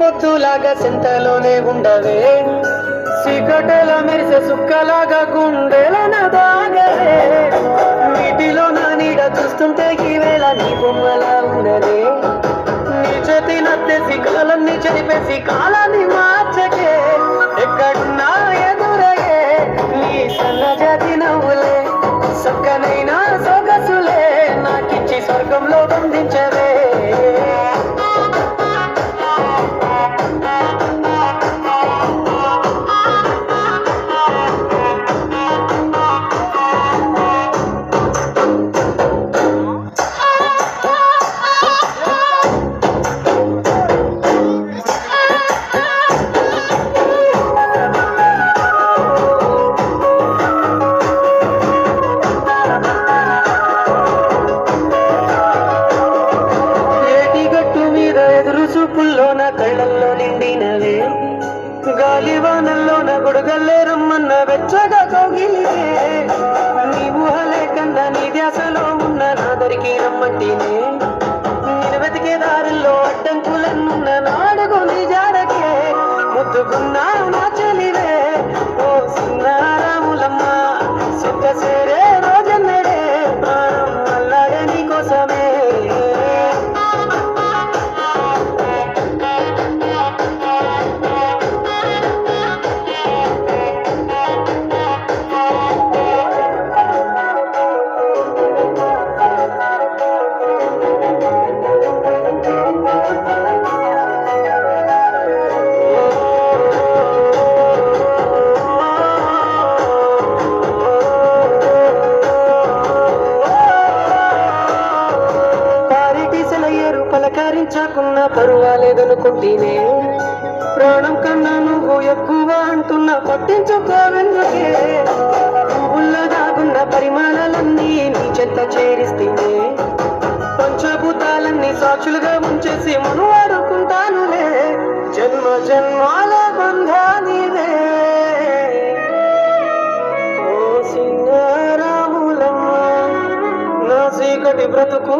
పొద్దులాగా సింతలోనే ఉండవే, చీకటిలో మెరిసే సుక్కలాగా గుండెలోన దాగవే, నీటిలో నా నీడ చూస్తుంటే ఈవేళ నీ బొమ్మలా ఉండదే, నీ చేతి నత్తేసి కాలాన్ని చెరిపేసి కాలాన్ని మార్చకే, ఎక్కడున్నా ఎదురయ్యే నీ సన్నజాతి నవ్వులే, సక్కనైనా సొగసులే నాకిచ్చి స్వర్గంలో బంధించవే. చూపుల్లోన కళ్ళల్లో నిండినవే, గాలివానల్లోన గొడుగల్లే రమ్మన్న వెచ్చగా కౌగిలివే, నీ ఊహలే కన్నా నీ ధ్యాసలో ఉన్న నాదరికి రమ్మంటినే, నేను వెతికే దారుల్లో అడ్డంకులన్నున్న నాడుగు నీ జాడకే, ముద్దుకున్నా నా చెలివే ఓ సిన్నారాములమ్మ, సుఖ సేరే రోజన్నడే ప్రాణం అల్లాడే నీ కోసమే. పలకరించకున్నా పర్వాలేదనుకుంటేనే, ప్రాణం కన్నా నువ్వు ఎక్కువ అంటున్నా పట్టించుకోవెందుకే, పువ్వుల్లో దాగున్న పరిమాణాలన్నీ నీ చెంత చేరిస్తేనే, పంచభూతాలన్నీ సాక్షులుగా ఉంచేసి మనువాడుకుంటానులే, జన్మ జన్మాల బంధానివే ఓ సింగారాములమ్మ, నా చీకటి బ్రతుకు